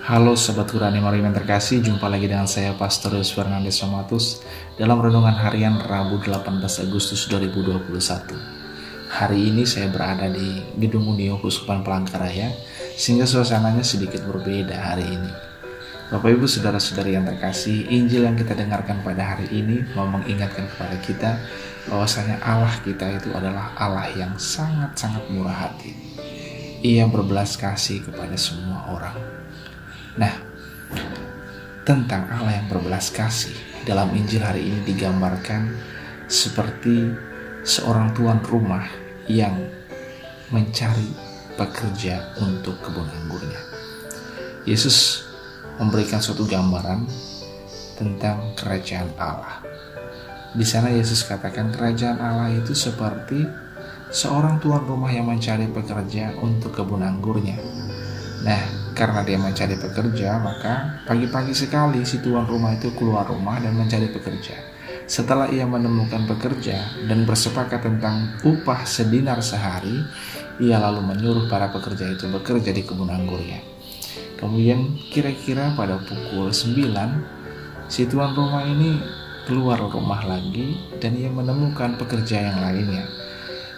Halo Sobat Hurani Mariam yang terkasih, jumpa lagi dengan saya Pastor Yus Fernandes Somatus dalam Renungan Harian Rabu 18 Agustus 2021. Hari ini saya berada di Gedung Unio Keuskupan Palangkaraya, sehingga suasananya sedikit berbeda hari ini. Bapak Ibu Saudara-saudari yang terkasih, Injil yang kita dengarkan pada hari ini mau mengingatkan kepada kita bahwasanya Allah kita itu adalah Allah yang sangat-sangat murah hati. Ia berbelas kasih kepada semua orang. Nah, tentang Allah yang berbelas kasih dalam Injil hari ini digambarkan seperti seorang tuan rumah yang mencari pekerja untuk kebun anggurnya. Yesus memberikan suatu gambaran tentang kerajaan Allah. Di sana Yesus katakan kerajaan Allah itu seperti seorang tuan rumah yang mencari pekerja untuk kebun anggurnya. Nah, karena dia mencari pekerja, maka pagi-pagi sekali si tuan rumah itu keluar rumah dan mencari pekerja. Setelah ia menemukan pekerja dan bersepakat tentang upah sedinar sehari, ia lalu menyuruh para pekerja itu bekerja di kebun anggurnya. Kemudian kira-kira pada pukul 9, si tuan rumah ini keluar rumah lagi dan ia menemukan pekerja yang lainnya.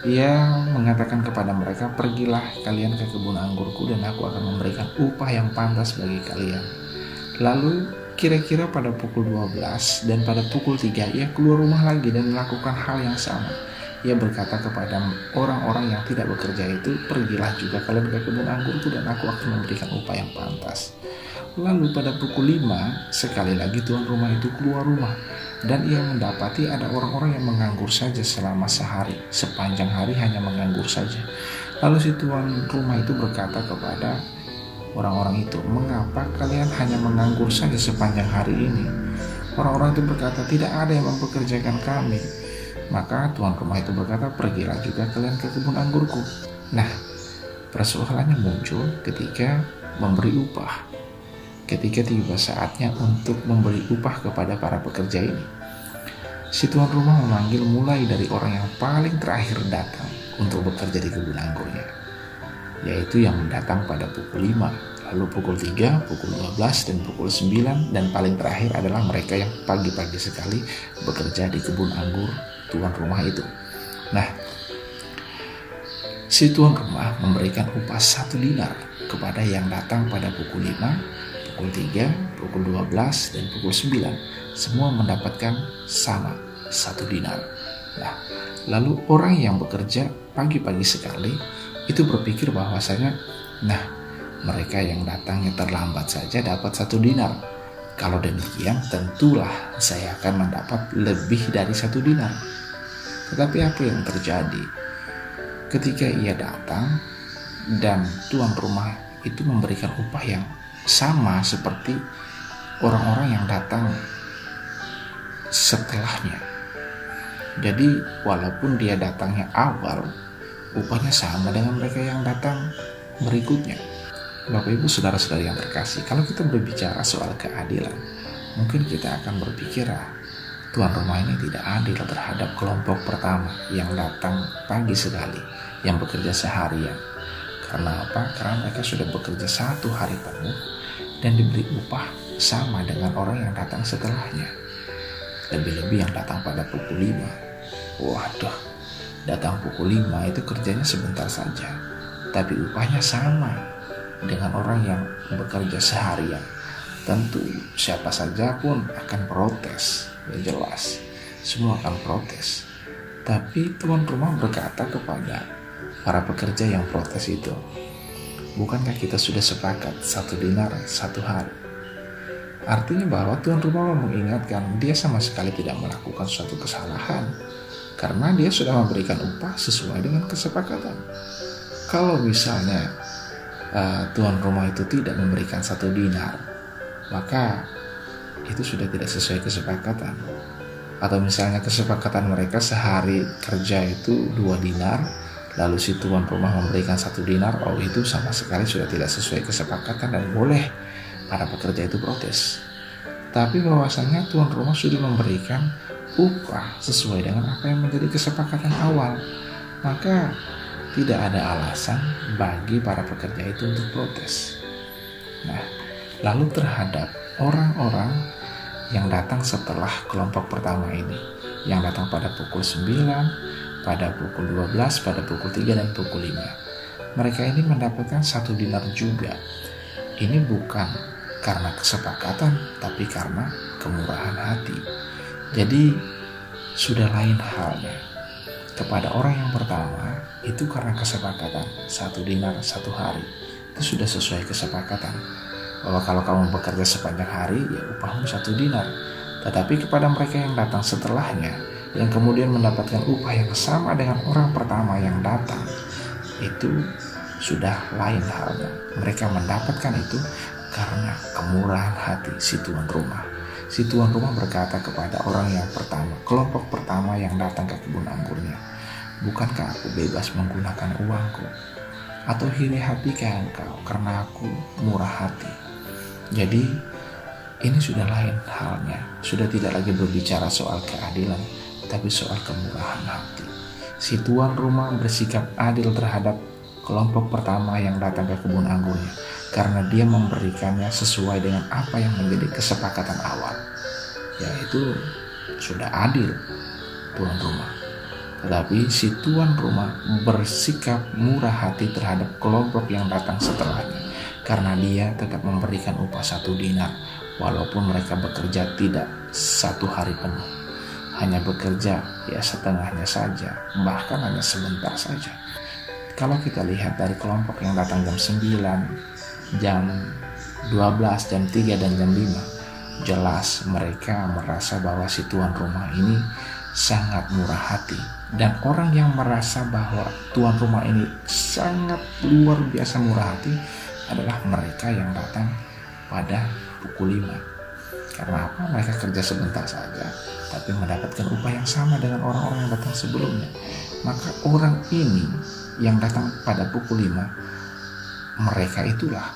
Ia mengatakan kepada mereka, "Pergilah kalian ke kebun anggurku dan aku akan memberikan upah yang pantas bagi kalian." Lalu kira-kira pada pukul 12 dan pada pukul 3 ia keluar rumah lagi dan melakukan hal yang sama. Ia berkata kepada orang-orang yang tidak bekerja itu, "Pergilah juga kalian ke kebun anggurku dan aku akan memberikan upah yang pantas." Lalu pada pukul 5 sekali lagi tuan rumah itu keluar rumah dan ia mendapati ada orang-orang yang menganggur saja selama sehari, sepanjang hari hanya menganggur saja. Lalu si tuan rumah itu berkata kepada orang-orang itu, "Mengapa kalian hanya menganggur saja sepanjang hari ini?" Orang-orang itu berkata, "Tidak ada yang mempekerjakan kami." Maka tuan rumah itu berkata, "Pergilah juga kalian ke kebun anggurku." Nah, persoalannya muncul ketika memberi upah. Ketika tiba saatnya untuk memberi upah kepada para pekerja ini, si tuan rumah memanggil mulai dari orang yang paling terakhir datang untuk bekerja di kebun anggurnya, yaitu yang datang pada pukul 5, lalu pukul 3, pukul 12, dan pukul 9, dan paling terakhir adalah mereka yang pagi-pagi sekali bekerja di kebun anggur tuan rumah itu. Nah, si tuan rumah memberikan upah 1 dinar kepada yang datang pada pukul 5, pukul 3, pukul 12, dan pukul 9. Semua mendapatkan sama 1 dinar. Nah, lalu orang yang bekerja pagi-pagi sekali itu berpikir bahwasanya, nah, mereka yang datangnya terlambat saja dapat 1 dinar. Kalau demikian tentulah saya akan mendapat lebih dari 1 dinar. Tetapi apa yang terjadi? Ketika ia datang dan tuan rumah itu memberikan upah yang sama seperti orang-orang yang datang setelahnya. Jadi walaupun dia datangnya awal, upahnya sama dengan mereka yang datang berikutnya. Bapak Ibu Saudara-saudari yang terkasih, kalau kita berbicara soal keadilan, mungkin kita akan berpikir, tuan rumah ini tidak adil terhadap kelompok pertama yang datang pagi sekali, yang bekerja seharian. Karena apa? Karena mereka sudah bekerja 1 hari penuh dan diberi upah sama dengan orang yang datang setelahnya. Lebih-lebih yang datang pada pukul 5. Waduh, datang pukul 5 itu kerjanya sebentar saja, tapi upahnya sama dengan orang yang bekerja seharian. Tentu siapa saja pun akan protes, ya jelas, semua akan protes. Tapi tuan rumah berkata kepada para pekerja yang protes itu, "Bukankah kita sudah sepakat 1 dinar 1 hari?" Artinya bahwa tuan rumah mengingatkan dia sama sekali tidak melakukan suatu kesalahan, karena dia sudah memberikan upah sesuai dengan kesepakatan. Kalau misalnya tuan rumah itu tidak memberikan 1 dinar, maka itu sudah tidak sesuai kesepakatan. Atau misalnya kesepakatan mereka sehari kerja itu 2 dinar, lalu si tuan rumah memberikan 1 dinar, itu sama sekali sudah tidak sesuai kesepakatan dan boleh para pekerja itu protes. Tapi bahwasanya tuan rumah sudah memberikan upah sesuai dengan apa yang menjadi kesepakatan awal, maka tidak ada alasan bagi para pekerja itu untuk protes. Nah, Lalu terhadap orang-orang yang datang setelah kelompok pertama ini, yang datang pada pukul 9, pada pukul 12, pada pukul 3, dan pukul 5. Mereka ini mendapatkan 1 dinar juga. Ini bukan karena kesepakatan, tapi karena kemurahan hati. Jadi sudah lain halnya. Kepada orang yang pertama, itu karena kesepakatan 1 dinar 1 hari. Itu sudah sesuai kesepakatan. Bahwa kalau kamu bekerja sepanjang hari, ya upahmu 1 dinar. Tetapi kepada mereka yang datang setelahnya, yang kemudian mendapatkan upah yang sama dengan orang pertama yang datang, itu sudah lain halnya. Mereka mendapatkan itu karena kemurahan hati si tuan rumah. Si tuan rumah berkata kepada orang yang pertama, kelompok pertama yang datang ke kebun anggurnya, "Bukankah aku bebas menggunakan uangku? Atau iri hatikah engkau karena aku murah hati?" Jadi ini sudah lain halnya. Sudah tidak lagi berbicara soal keadilan, tapi soal kemurahan hati. Si tuan rumah bersikap adil terhadap kelompok pertama yang datang ke kebun anggurnya, karena dia memberikannya sesuai dengan apa yang menjadi kesepakatan awal. Yaitu sudah adil tuan rumah. Tetapi si tuan rumah bersikap murah hati terhadap kelompok yang datang setelahnya, karena dia tetap memberikan upah 1 dinar, walaupun mereka bekerja tidak 1 hari penuh. Hanya bekerja ya setengahnya saja, bahkan hanya sebentar saja. Kalau kita lihat dari kelompok yang datang jam 9, jam 12, jam 3, dan jam 5, jelas mereka merasa bahwa si tuan rumah ini sangat murah hati. Dan orang yang merasa bahwa tuan rumah ini sangat luar biasa murah hati adalah mereka yang datang pada pukul 5. Karena apa? Mereka kerja sebentar saja, tapi mendapatkan upah yang sama dengan orang-orang yang datang sebelumnya. Maka orang ini yang datang pada pukul 5, mereka itulah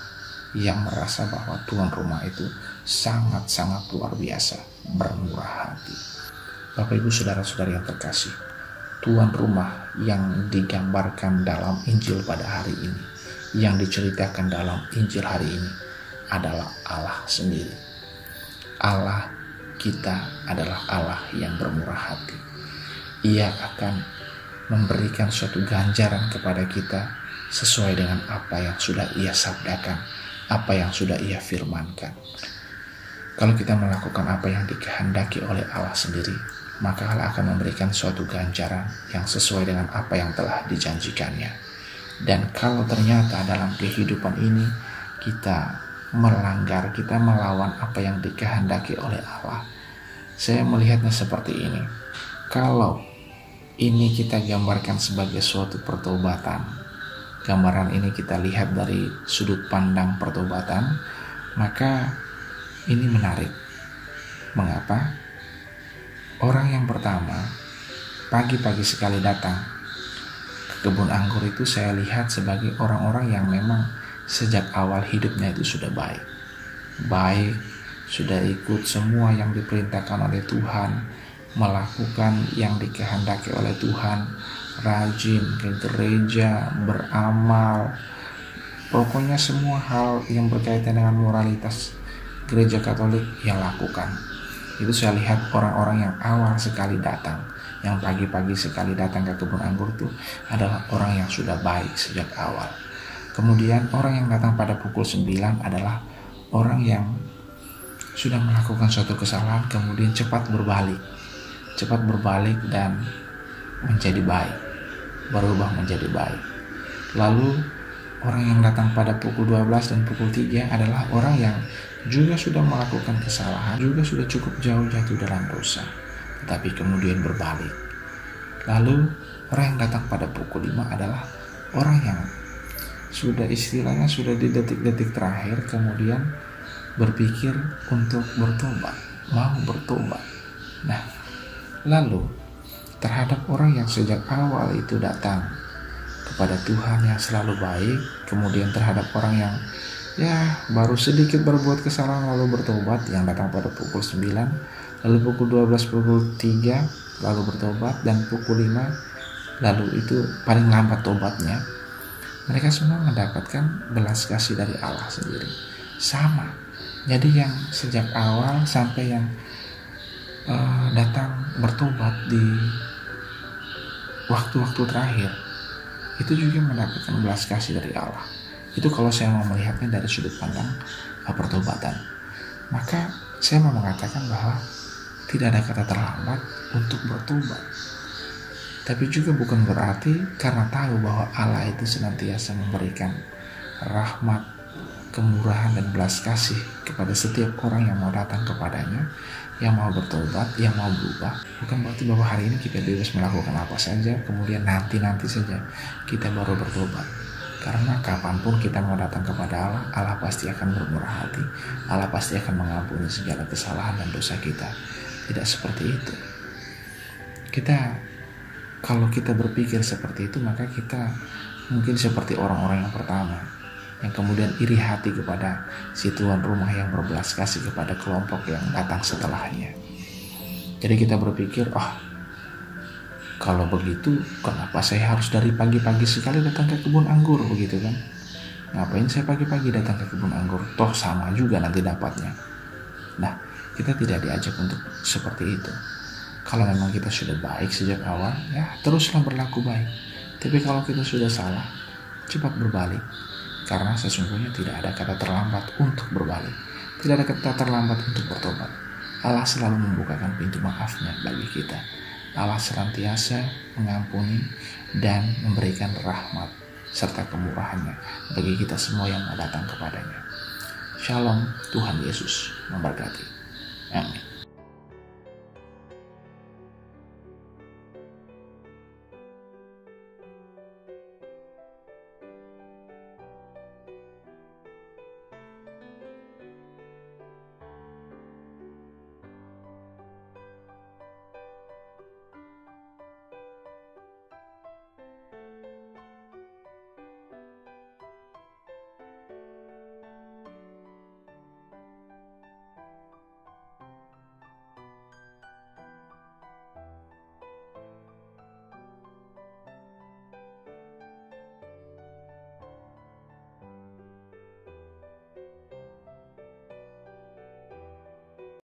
yang merasa bahwa tuan rumah itu sangat-sangat luar biasa bermurah hati. Bapak Ibu saudara-saudari yang terkasih, tuan rumah yang digambarkan dalam Injil pada hari ini, yang diceritakan dalam Injil hari ini adalah Allah sendiri. Allah kita adalah Allah yang bermurah hati. Ia akan memberikan suatu ganjaran kepada kita sesuai dengan apa yang sudah Ia sabdakan, apa yang sudah Ia firmankan. Kalau kita melakukan apa yang dikehendaki oleh Allah sendiri, maka Allah akan memberikan suatu ganjaran yang sesuai dengan apa yang telah dijanjikannya. Dan kalau ternyata dalam kehidupan ini kita melanggar, kita melawan apa yang dikehendaki oleh Allah, saya melihatnya seperti ini. Kalau ini kita gambarkan sebagai suatu pertobatan, gambaran ini kita lihat dari sudut pandang pertobatan, maka ini menarik. Mengapa? Orang yang pertama pagi-pagi sekali datang kebun anggur itu saya lihat sebagai orang-orang yang memang sejak awal hidupnya itu sudah baik, sudah ikut semua yang diperintahkan oleh Tuhan, melakukan yang dikehendaki oleh Tuhan, rajin ke gereja, beramal, pokoknya semua hal yang berkaitan dengan moralitas gereja Katolik yang lakukan. Itu saya lihat orang-orang yang awal sekali datang, yang pagi-pagi sekali datang ke kebun anggur itu adalah orang yang sudah baik sejak awal. Kemudian orang yang datang pada pukul 9 adalah orang yang sudah melakukan suatu kesalahan, kemudian cepat berbalik dan menjadi baik, berubah menjadi baik. Lalu orang yang datang pada pukul 12 dan pukul 3 adalah orang yang juga sudah melakukan kesalahan, juga sudah cukup jauh jatuh dalam dosa, tetapi kemudian berbalik. Lalu orang yang datang pada pukul 5 adalah orang yang sudah istilahnya sudah di detik-detik terakhir kemudian berpikir untuk bertobat, mau bertobat. Nah, lalu terhadap orang yang sejak awal itu datang kepada Tuhan yang selalu baik, kemudian terhadap orang yang baru sedikit berbuat kesalahan lalu bertobat, yang datang pada pukul 9, lalu pukul 12, pukul 3 lalu bertobat, dan pukul 5 lalu itu paling lambat tobatnya. Mereka semua mendapatkan belas kasih dari Allah sendiri. Sama, Jadi yang sejak awal sampai yang datang bertobat di waktu-waktu terakhir, itu juga mendapatkan belas kasih dari Allah. Itu kalau saya mau melihatnya dari sudut pandang pertobatan. Maka saya mau mengatakan bahwa tidak ada kata terlambat untuk bertobat. Tapi juga bukan berarti karena tahu bahwa Allah itu senantiasa memberikan rahmat, kemurahan dan belas kasih kepada setiap orang yang mau datang kepadanya, yang mau bertobat, yang mau berubah. Bukan berarti bahwa hari ini kita bebas melakukan apa saja, kemudian nanti saja kita baru bertobat. Karena kapanpun kita mau datang kepada Allah, Allah pasti akan bermurah hati. Allah pasti akan mengampuni segala kesalahan dan dosa kita. Tidak seperti itu. Kalau kita berpikir seperti itu, maka kita mungkin seperti orang-orang yang pertama, yang kemudian iri hati kepada si tuan rumah yang berbelas kasih kepada kelompok yang datang setelahnya. Jadi kita berpikir, kalau begitu kenapa saya harus dari pagi-pagi sekali datang ke kebun anggur, begitu kan? Ngapain saya pagi-pagi datang ke kebun anggur? Toh sama juga nanti dapatnya. Nah, kita tidak diajak untuk seperti itu. Kalau memang kita sudah baik sejak awal, ya teruslah berlaku baik. Tapi kalau kita sudah salah, cepat berbalik. Karena sesungguhnya tidak ada kata terlambat untuk berbalik. Tidak ada kata terlambat untuk bertobat. Allah selalu membukakan pintu maafnya bagi kita. Allah senantiasa mengampuni dan memberikan rahmat serta kemurahannya bagi kita semua yang mau datang kepadanya. Shalom, Tuhan Yesus memberkati. Amin.